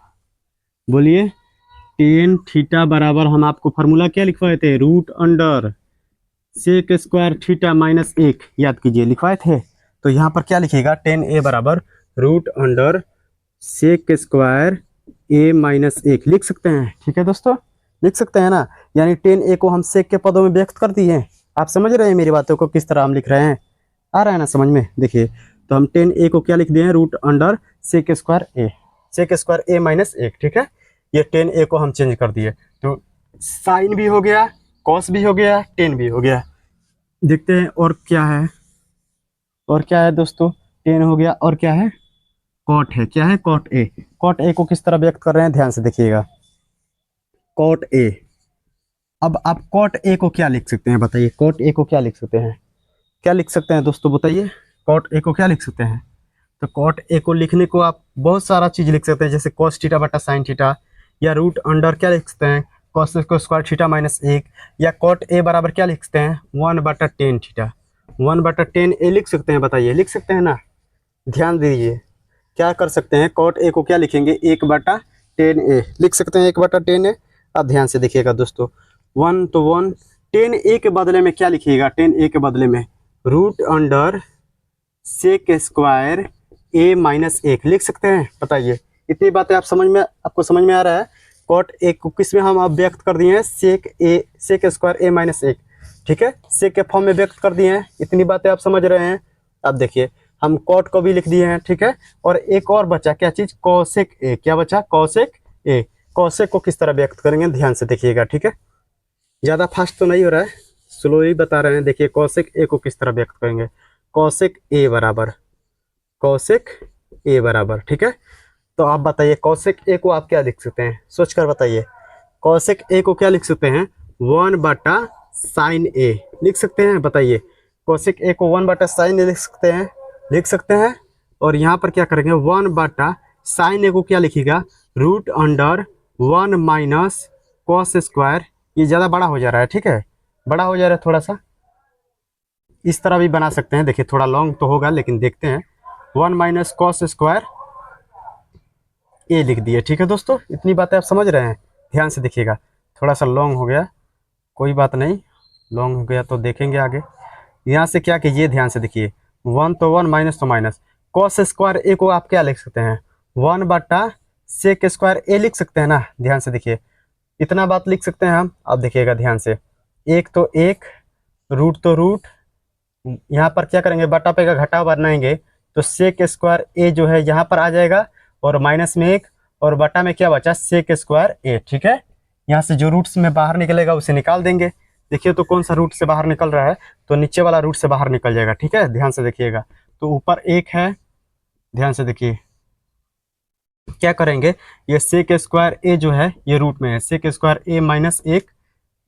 बोलिए। टेन थीटा बराबर हम आपको फॉर्मूला क्या लिखवाए थे? Root under sec square theta minus एक, याद कीजिए, लिखवाए थे। तो यहाँ पर क्या लिखिएगा? टेन ए बराबर रूट अंडर सेक स्क्वायर ए माइनस एक लिख सकते हैं। ठीक है दोस्तों, लिख सकते हैं ना। यानी टेन ए को हम सेक के पदों में व्यक्त कर दिए हैं। आप समझ रहे हैं मेरी बातों को, किस तरह हम लिख रहे हैं? आ रहा है ना समझ में? देखिए तो हम टेन ए को क्या लिख दिए हैं? रूट अंडर सेक स्क्वायर ए, सेक स्क्वायर ए माइनस एक। ठीक है, ये टेन ए को हम चेंज कर दिए, तो साइन भी हो गया, कॉस भी हो गया, टेन भी हो गया। देखते हैं और क्या है, और क्या है दोस्तों? टेन हो गया, और क्या है? कॉट है। क्या है? Cot A. कॉट ए को किस तरह व्यक्त कर रहे हैं? ध्यान से देखिएगा, कॉट ए। अब आप कॉट ए को क्या लिख सकते हैं? बताइए, कॉट ए को क्या लिख सकते हैं? क्या लिख सकते हैं दोस्तों, बताइए, कॉट ए को क्या लिख सकते हैं? तो कॉट ए को लिखने को आप बहुत सारा चीज लिख सकते हैं, जैसे कॉस थीटा बटा साइन थीटा, या रूट अंडर क्या लिख सकते हैं? कॉस स्क्वायर थीटा माइनस एक, या कॉट ए बराबर क्या लिख सकते हैं? 1/10 थीटा, 1/10 ए लिख सकते हैं। बताइए, लिख सकते हैं ना? ध्यान दीजिए, क्या कर सकते हैं? कॉट ए को क्या लिखेंगे? 1/10 ए लिख सकते हैं, 1/10 ए। अब ध्यान से देखिएगा दोस्तों, 1 तो 1, 10 ए के बदले में क्या लिखिएगा? 10 ए के बदले में रूट अंडर सेक स्क्वायर ए माइनस एक लिख सकते हैं। बताइए, इतनी बातें आप समझ में, आपको समझ में आ रहा है? कॉट ए को किस में हम अब व्यक्त कर दिए हैं? सेक ए, सेक स्क्वायर ए माइनस एक। ठीक है, सेक के फॉर्म में व्यक्त कर दिए हैं। इतनी बातें आप समझ रहे हैं? अब देखिए, हम कॉट को भी लिख दिए हैं। ठीक है, और एक और बचा, क्या चीज? कॉसेक ए। क्या बचा? कॉसेक ए। कॉसेक को किस तरह व्यक्त करेंगे? ध्यान से देखिएगा। ठीक है, ज़्यादा फास्ट तो नहीं हो रहा है, स्लोली बता रहे हैं। देखिए कॉसेक ए को किस तरह व्यक्त करेंगे? कॉसेक ए बराबर, कॉसेक ए बराबर। ठीक है, तो आप बताइए कॉसेक ए को आप क्या लिख सकते हैं? सोच कर बताइए, कॉसेक ए को क्या लिख सकते हैं? 1/साइन ए लिख सकते हैं। बताइए, कॉसेक ए को 1/साइन ए लिख सकते हैं, लिख सकते हैं। और यहाँ पर क्या करेंगे? 1/साइन ए को क्या लिखिएगा? Root under 1 minus cos square. ये ज़्यादा बड़ा हो जा रहा है, ठीक है, बड़ा हो जा रहा है थोड़ा सा, इस तरह भी बना सकते हैं। देखिए थोड़ा लॉन्ग तो होगा, लेकिन देखते हैं। 1 माइनस कॉस स्क्वायर ए लिख दिए। ठीक है दोस्तों, इतनी बातें आप समझ रहे हैं? ध्यान से देखिएगा, थोड़ा सा लॉन्ग हो गया, कोई बात नहीं, लॉन्ग हो गया तो देखेंगे आगे। यहाँ से क्या कीजिए, ध्यान से देखिए, 1 तो 1, माइनस तो माइनस। कॉस स्क्वायर ए को आप क्या लिख सकते हैं? 1/सेक स्क्वायर ए लिख सकते हैं ना। ध्यान से देखिए, इतना बात लिख सकते हैं हम। अब देखिएगा ध्यान से, एक तो एक, रूट तो रूट, यहाँ पर क्या करेंगे, बटा पे का घटा बनाएंगे तो सेक स्क्वायर ए जो है यहाँ पर आ जाएगा, और माइनस में 1, और बटा में क्या बचा, सेक स्क्वायर ए। ठीक है, यहाँ से जो रूट्स में बाहर निकलेगा उसे निकाल देंगे। देखिए तो कौन सा रूट से बाहर निकल रहा है, तो नीचे वाला रूट से बाहर निकल जाएगा। ठीक है, ध्यान से देखिएगा, तो ऊपर 1 है, ध्यान से देखिए क्या करेंगे, ये सेक स्क्वायर ए जो है ये रूट में है, सेक स्क्वायर ए माइनस 1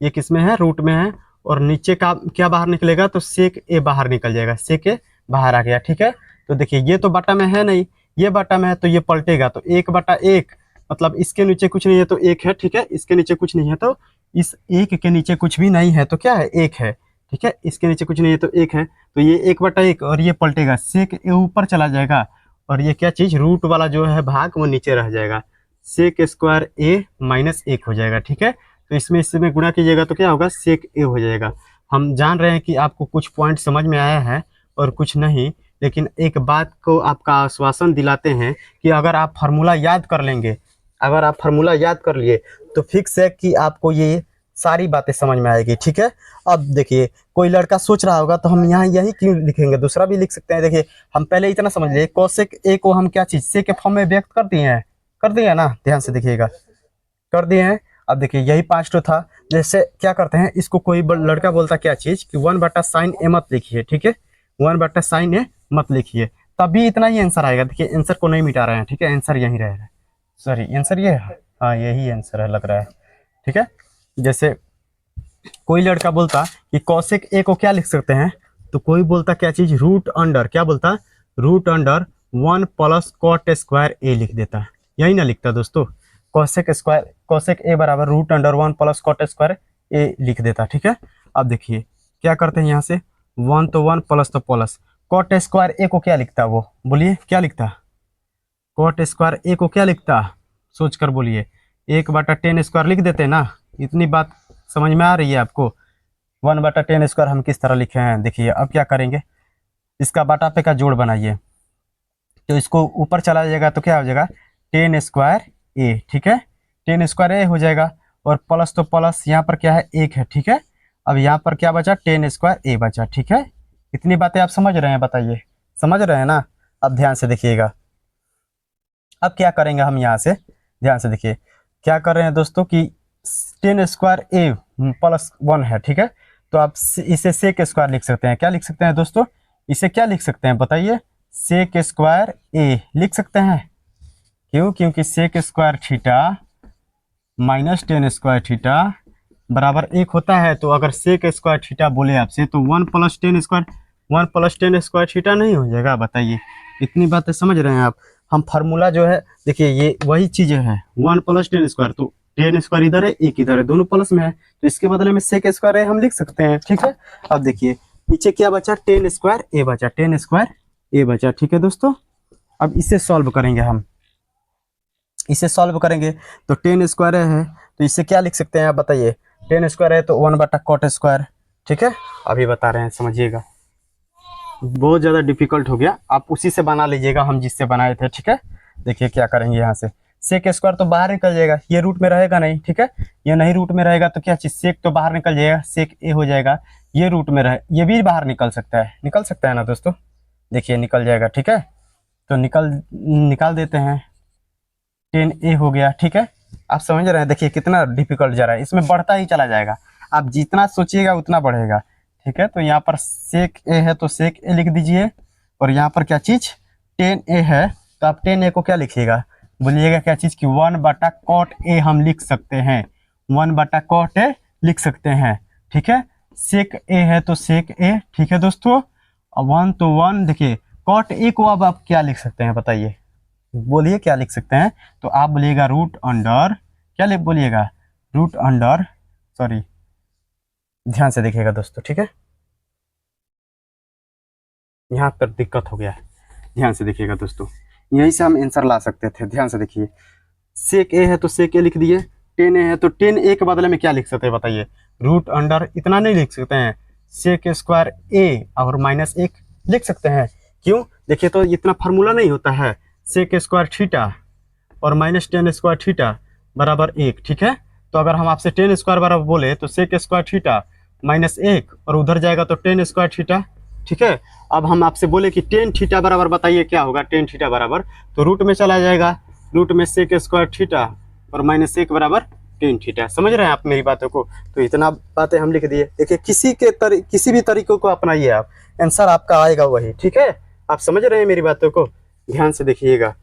ये किस में है, रूट में है, और नीचे का क्या बाहर निकलेगा, तो सेक ए बाहर निकल जाएगा, सेक ए बाहर आ गया। ठीक है, तो देखिए ये तो बटा में है नहीं, ये बटा में है, तो ये पलटेगा, तो 1/1 मतलब इसके नीचे कुछ नहीं है तो 1 है। ठीक है, इसके नीचे कुछ नहीं है तो इस 1 के नीचे कुछ भी नहीं है तो क्या है, 1 है। ठीक है, इसके नीचे कुछ नहीं है तो 1 है, तो ये 1/1 और ये पलटेगा, सेक ए ऊपर चला जाएगा, और ये क्या चीज, रूट वाला जो है भाग वो नीचे रह जाएगा, सेक स्क्वायर ए माइनस 1 हो जाएगा। ठीक है, तो इसमें गुणा कीजिएगा तो क्या होगा, सेक ए हो जाएगा। हम जान रहे हैं कि आपको कुछ पॉइंट समझ में आया है और कुछ नहीं, लेकिन एक बात को आपका आश्वासन दिलाते हैं कि अगर आप फार्मूला याद कर लेंगे, अगर आप फार्मूला याद कर लिए तो फिक्स है कि आपको ये सारी बातें समझ में आएगी। ठीक है, अब देखिए कोई लड़का सोच रहा होगा तो हम यहाँ यही क्यों लिखेंगे, दूसरा भी लिख सकते हैं। देखिए हम पहले इतना समझ लिए, कोसेक ए को हम क्या चीज, सेक के फॉर्म में व्यक्त कर दिए हैं, कर दिए हैं ना, ध्यान से देखिएगा, कर दिए हैं। अब देखिए यही 5 तो था, जैसे क्या करते हैं, इसको कोई लड़का बोलता क्या चीज कि 1/sin ए मत लिखिए। ठीक है, 1/sin ए मत लिखिए, तभी इतना ही आंसर आएगा। देखिए आंसर को नहीं मिटा रहे हैं, ठीक है, आंसर यही रहेगा, सॉरी आंसर ये है, हाँ यही आंसर है लग रहा है। ठीक है, जैसे कोई लड़का बोलता कि कॉसेक ए को क्या लिख सकते हैं, तो कोई बोलता क्या चीज, रूट अंडर, क्या बोलता, root under 1 + cot square A लिख देता, यही ना लिखता दोस्तों, कॉसेक ए बराबर root under 1 + cot square A लिख देता। ठीक है, अब देखिए क्या करते हैं, यहाँ से 1 तो 1 प्लस तो प्लस, कॉट स्क्वायर ए को क्या लिखता, वो बोलिए क्या लिखता, कॉट स्क्वायर ए को क्या लिखता, सोच कर बोलिए, 1/10² लिख देते ना। इतनी बात समझ में आ रही है आपको, 1/10² हम किस तरह लिखे हैं। देखिए अब क्या करेंगे, इसका बटा पे का जोड़ बनाइए, तो इसको ऊपर चला जाएगा तो क्या हो जाएगा, 10² ए। ठीक है, 10² ए हो जाएगा, और प्लस तो प्लस, यहाँ पर क्या है, 1 है। ठीक है, अब यहाँ पर क्या बचा, 10² ए बचा। ठीक है, इतनी बातें आप समझ रहे हैं, बताइए समझ रहे हैं ना। अब ध्यान से देखिएगा, अब क्या करेंगे हम यहाँ से, ध्यान से देखिए क्या कर रहे हैं दोस्तों कि 10² ए + 1 है। ठीक है, तो आप इसे सेक स्क्वायर लिख सकते हैं, क्या लिख सकते हैं दोस्तों, इसे क्या लिख सकते हैं बताइए, सेक स्क्वायर ए लिख सकते हैं। क्यों, क्योंकि sec square theta minus 10² theta बराबर 1 होता है, तो अगर सेक स्क्वायर थीटा बोले आपसे तो 1 + 10² थीटा नहीं हो जाएगा, बताइए। इतनी बातें समझ रहे हैं आप। हम फार्मूला जो है देखिए ये वही चीजें हैं, 1 + 10², तो 10² इधर है, 1 इधर है, दोनों प्लस में है, तो इसके बदले में सेक स्क्वायर ए हम लिख सकते हैं। ठीक है, अब देखिए पीछे क्या बचा, 10² ए बचा, 10² ए बचा। ठीक है दोस्तों, अब इसे सॉल्व करेंगे हम, इसे सॉल्व करेंगे तो 10² है, तो इसे क्या लिख सकते हैं आप बताइए, 10² है तो 1/cot स्क्वायर। ठीक है, अभी बता रहे हैं, समझिएगा, बहुत ज़्यादा डिफिकल्ट हो गया, आप उसी से बना लीजिएगा हम जिससे बनाए थे। ठीक है, देखिए क्या करेंगे, यहाँ से सेक स्क्वायर तो बाहर निकल जाएगा, ये रूट में रहेगा नहीं। ठीक है, ये नहीं रूट में रहेगा तो क्या चीज़, सेक तो बाहर निकल जाएगा, सेक ए हो जाएगा, ये रूट में रहे, ये भी बाहर निकल सकता है ना दोस्तों, देखिए निकल जाएगा। ठीक है, तो निकाल देते हैं, 10a हो गया। ठीक है, आप समझ रहे हैं, देखिए कितना डिफिकल्ट जा रहा है, इसमें बढ़ता ही चला जाएगा, आप जितना सोचिएगा उतना बढ़ेगा। ठीक है, तो यहाँ पर सेक ए है तो सेक ए लिख दीजिए, और यहाँ पर क्या चीज 10a है, तो आप 10a को क्या लिखिएगा, बोलिएगा क्या चीज की 1/cot ए हम लिख सकते हैं, 1/cot ए लिख सकते हैं। ठीक है, सेक ए है तो सेक ए। ठीक है दोस्तों, 1 तो 1, देखिए cot ए को अब आप क्या लिख सकते हैं बताइए, बोलिए क्या लिख सकते हैं, तो आप बोलिएगा रूट अंडर, क्या लिख बोलिएगा, रूट अंडर, सॉरी ध्यान से देखिएगा दोस्तों। ठीक है, यहाँ पर दिक्कत हो गया है, ध्यान से देखिएगा दोस्तों, यहीं से हम आंसर ला सकते थे। ध्यान से देखिए, सेक ए है तो सेक ए लिख दिए, 10a है तो 10a के बदले में क्या लिख सकते हैं बताइए, रूट अंडर, इतना नहीं लिख सकते हैं, सेक स्क्वायर ए और -1 लिख सकते हैं। क्यों, देखिए तो इतना फार्मूला नहीं होता है, सेक स्क्वायर थीटा और -10² थीटा बराबर 1। ठीक है, तो अगर हम आपसे 10² बराबर बोले तो सेक स्क्वायर थीटा -1 और उधर जाएगा तो 10² थीटा ठीक है। अब हम आपसे बोले कि टेन थीटा बराबर बताइए क्या होगा, टेन थीटा बराबर, तो रूट में चला जाएगा, रूट में सेक स्क्वायर थीटा और माइनस एक बराबर टेन थीटा। समझ रहे हैं आप मेरी बातों को? तो इतना बातें हम लिख दिए। देखिए किसी भी तरीकों को अपनाइए आप, आंसर आपका आएगा वही। ठीक है, आप समझ रहे हैं मेरी बातों को? ध्यान से देखिएगा।